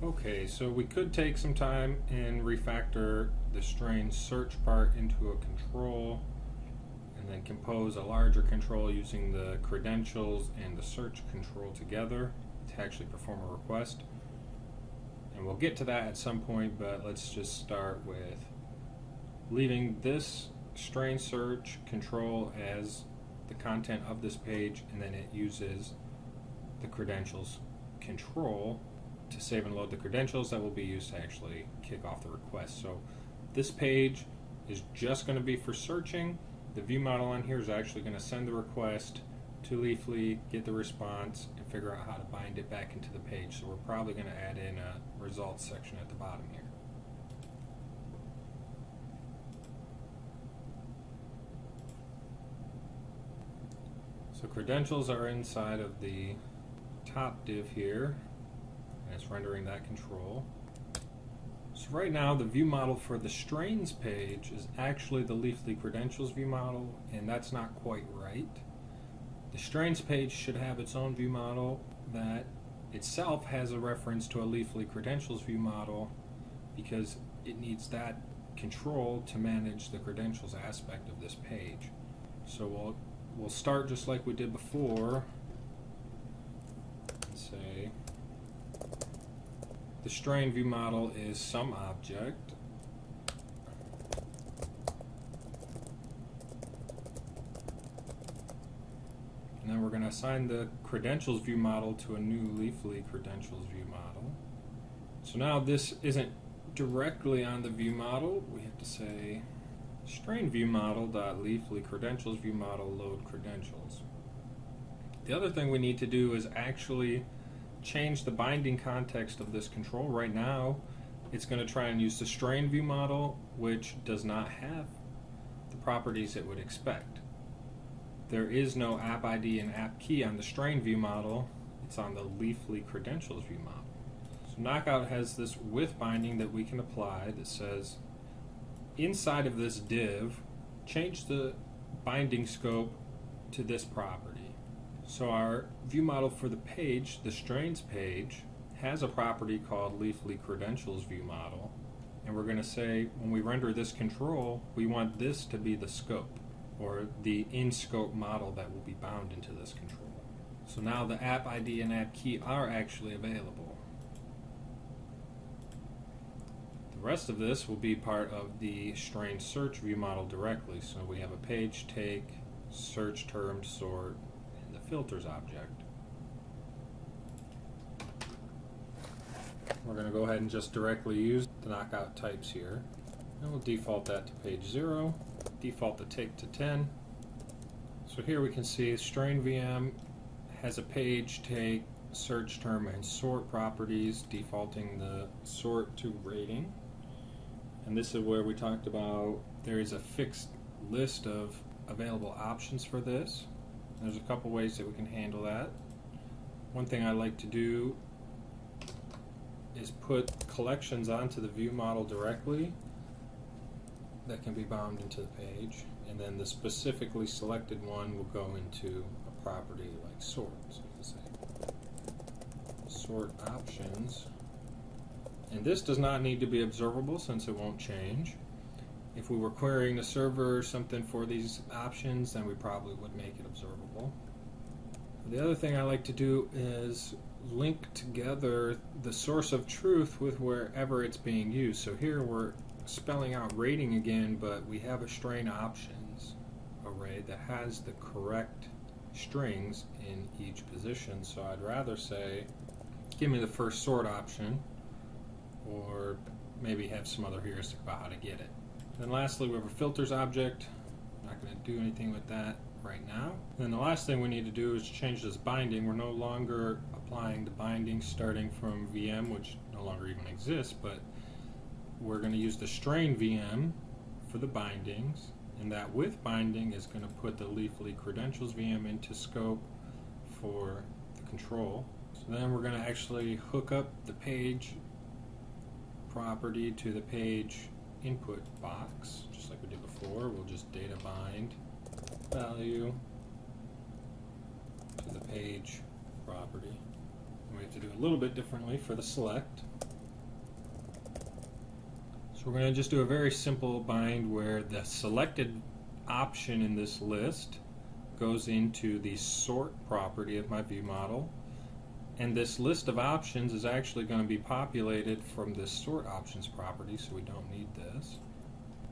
Okay, so we could take some time and refactor the strain search part into a control and then compose a larger control using the credentials and the search control together to actually perform a request. And we'll get to that at some point, but let's just start with leaving this strain search control as the content of this page, and then it uses the credentials control to save and load the credentials that will be used to actually kick off the request. So this page is just going to be for searching. The view model on here is actually going to send the request to Leafly, get the response, and figure out how to bind it back into the page. So we're probably going to add in a results section at the bottom here. So credentials are inside of the top div here, and it's rendering that control. So right now the view model for the strains page is actually the Leafly credentials view model, and that's not quite right. The strains page should have its own view model that itself has a reference to a Leafly credentials view model because it needs that control to manage the credentials aspect of this page. So we'll start just like we did before and say the strain view model is some object, and then we're going to assign the credentials view model to a new Leafly credentials view model. So now this isn't directly on the view model. We have to say strain view model.leafly credentials view model load credentials. The other thing we need to do is actually change the binding context of this control. Right now it's going to try and use the strain view model, which does not have the properties it would expect. There is no app ID and app key on the strain view model. It's on the Leafly credentials view model. So Knockout has this with binding that we can apply that says inside of this div, change the binding scope to this property. So our view model for the page, the strains page, has a property called Leafly credentials view model, and we're going to say when we render this control, we want this to be the scope, or the in-scope model that will be bound into this control. So now the app ID and app key are actually available. The rest of this will be part of the strain search view model directly. So we have a page take, search term, sort, and the filters object. We're going to go ahead and just directly use the knockout types here. And we'll default that to page 0, default the take to 10. So here we can see strain VM has a page take, search term, and sort properties, defaulting the sort to rating. And this is where we talked about there is a fixed list of available options for this. There's a couple ways that we can handle that. One thing I like to do is put collections onto the view model directly that can be bound into the page, and then the specifically selected one will go into a property like sort. So you can say sort options, and this does not need to be observable since it won't change. If we were querying the server or something for these options, then we probably would make it observable. The other thing I like to do is link together the source of truth with wherever it's being used. So here we're spelling out rating again, but we have a strain options array that has the correct strings in each position. So I'd rather say, give me the first sort option, or maybe have some other heuristic about how to get it. Then lastly, we have a filters object. I'm not going to do anything with that right now. Then the last thing we need to do is change this binding. We're no longer applying the binding starting from VM, which no longer even exists, but we're going to use the strain VM for the bindings, and that with binding is going to put the Leafly credentials VM into scope for the control. So then we're going to actually hook up the page property to the page input box, just like we did before. We'll just data bind value to the page property. And we have to do a little bit differently for the select. So we're going to just do a very simple bind where the selected option in this list goes into the sort property of my view model, and this list of options is actually going to be populated from this sort options property, so we don't need this.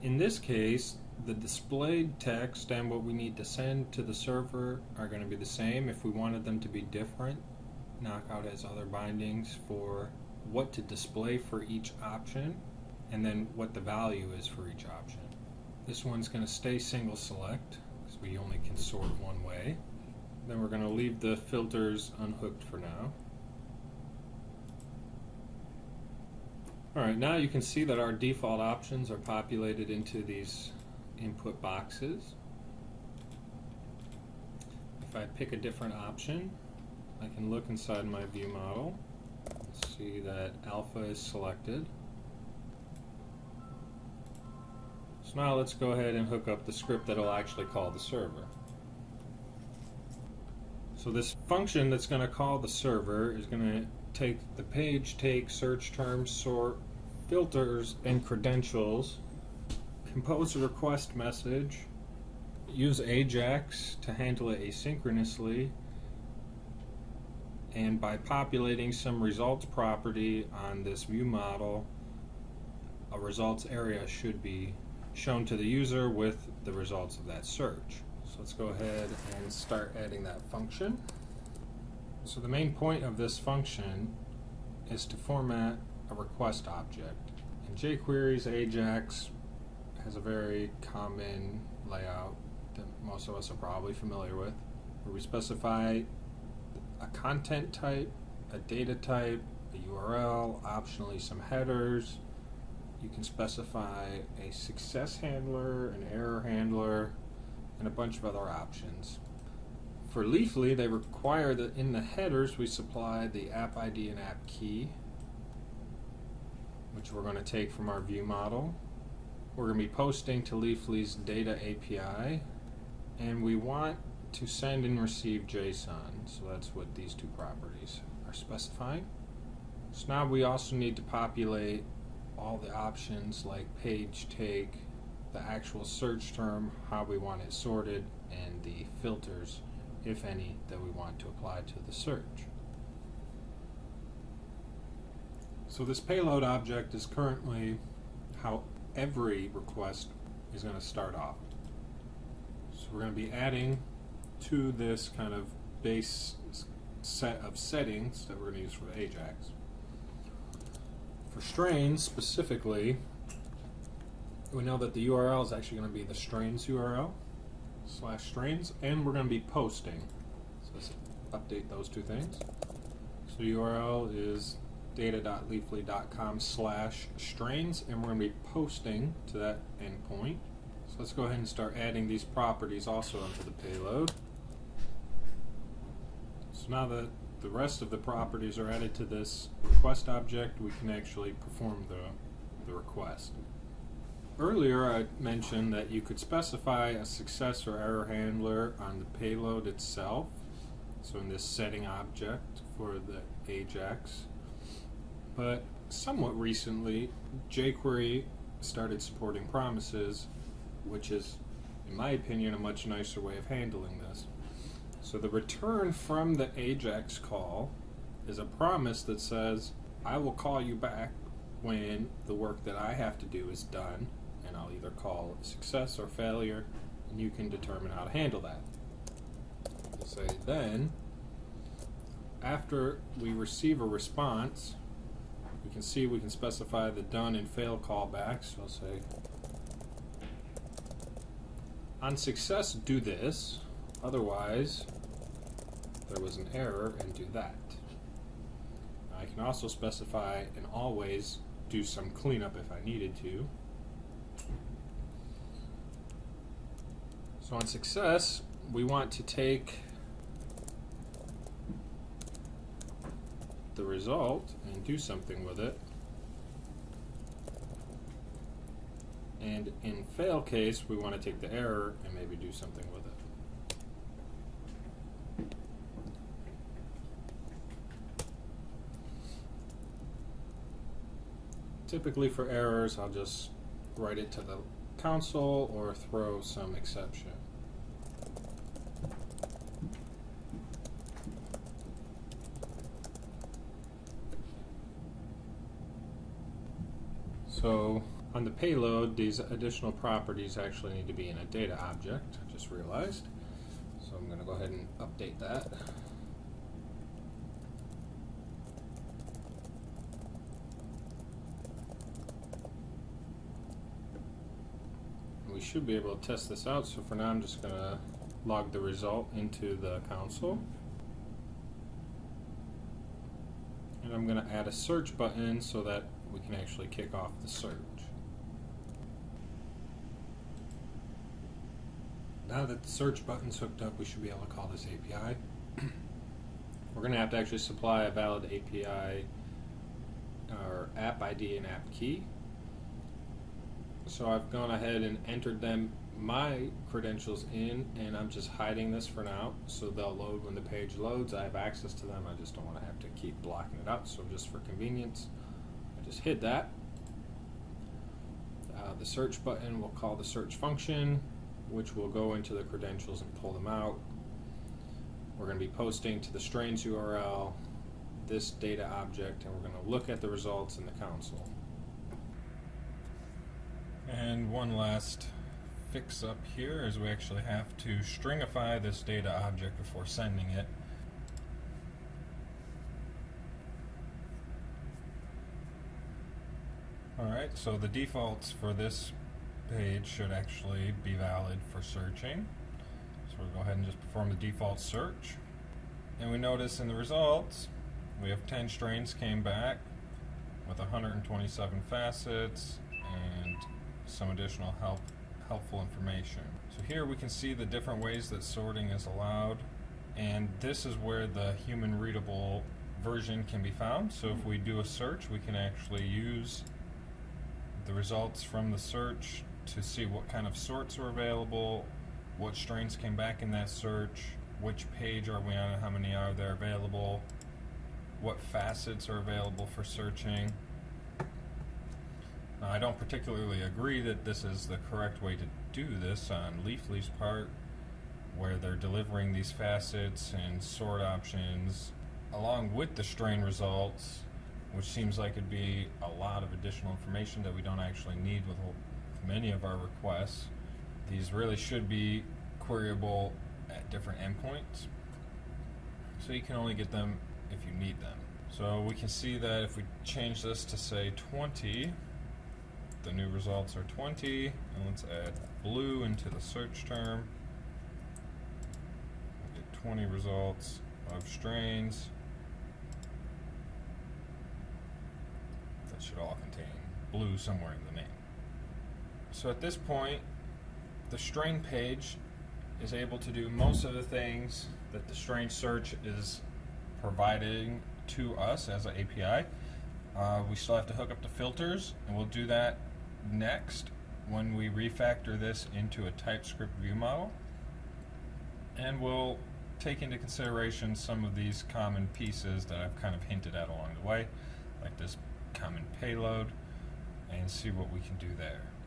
In this case, the displayed text and what we need to send to the server are going to be the same. If we wanted them to be different, Knockout has other bindings for what to display for each option and then what the value is for each option. This one's going to stay single select because we only can sort one way. Then we're going to leave the filters unhooked for now. Alright, now you can see that our default options are populated into these input boxes. If I pick a different option, I can look inside my view model and see that alpha is selected. So now let's go ahead and hook up the script that will actually call the server. So this function that's going to call the server is going to take the page, take, search terms, sort, filters, and credentials, compose a request message, use Ajax to handle it asynchronously, and by populating some results property on this view model, a results area should be shown to the user with the results of that search. So let's go ahead and start adding that function. So the main point of this function is to format a request object. In jQuery's Ajax has a very common layout that most of us are probably familiar with, where we specify a content type, a data type, a URL, optionally some headers. You can specify a success handler, an error handler, and a bunch of other options. For Leafly, they require that in the headers we supply the app ID and app key, which we're going to take from our view model. We're going to be posting to Leafly's data API, and we want to send and receive JSON, so that's what these two properties are specifying. So now we also need to populate all the options like page, take, the actual search term, how we want it sorted, and the filters, if any, that we want to apply to the search. So this payload object is currently how every request is going to start off. So we're going to be adding to this kind of base set of settings that we're going to use for the Ajax. For strains specifically, we know that the URL is actually going to be the strains URL /strains, and we're going to be posting. So let's update those two things. So URL is data.leafly.com/strains, and we're going to be posting to that endpoint. So let's go ahead and start adding these properties also onto the payload. So now that the rest of the properties are added to this request object, we can actually perform the request. Earlier I mentioned that you could specify a success or error handler on the payload itself, so in this setting object for the Ajax. But somewhat recently, jQuery started supporting promises, which is, in my opinion, a much nicer way of handling this. So the return from the Ajax call is a promise that says, I will call you back when the work that I have to do is done, and I'll either call it success or failure, and you can determine how to handle that. We'll say then, after we receive a response, we can see we can specify the done and fail callbacks. So I'll say, on success, do this. Otherwise, there was an error, and do that. I can also specify and always do some cleanup if I needed to. So on success, we want to take the result and do something with it. And in fail case, we want to take the error and maybe do something with it. Typically for errors, I'll just write it to the console or throw some exception. So on the payload, these additional properties actually need to be in a data object, I just realized. So I'm going to go ahead and update that. We should be able to test this out, so for now I'm just going to log the result into the console. And I'm going to add a search button so that we can actually kick off the search. Now that the search button's hooked up, we should be able to call this API. We're going to have to actually supply a valid API or app ID and app key. So I've gone ahead and entered my credentials in, and I'm just hiding this for now, so they'll load when the page loads. I have access to them, I just don't want to have to keep blocking it out, so just for convenience, I just hid that. The search button will call the search function, which will go into the credentials and pull them out. We're going to be posting to the strains URL this data object, and we're going to look at the results in the console. And one last fix up here is we actually have to stringify this data object before sending it. Alright, so the defaults for this page should actually be valid for searching. So we'll go ahead and just perform the default search. And we notice in the results we have 10 strains came back with 127 facets and some additional helpful information. So here we can see the different ways that sorting is allowed, and this is where the human readable version can be found. So if we do a search, we can actually use the results from the search to see what kind of sorts are available, what strains came back in that search, which page are we on and how many are there available, what facets are available for searching. Now, I don't particularly agree that this is the correct way to do this on Leafly's part, where they're delivering these facets and sort options along with the strain results, which seems like it'd be a lot of additional information that we don't actually need with many of our requests. These really should be queryable at different endpoints, so you can only get them if you need them. So we can see that if we change this to say 20, the new results are 20, and let's add blue into the search term. We'll get 20 results of strains. That should all contain blue somewhere in the name. So at this point, the strain page is able to do most of the things that the strain search is providing to us as an API. We still have to hook up the filters, and we'll do that next when we refactor this into a TypeScript view model. And we'll take into consideration some of these common pieces that I've kind of hinted at along the way, like this common payload, and see what we can do there.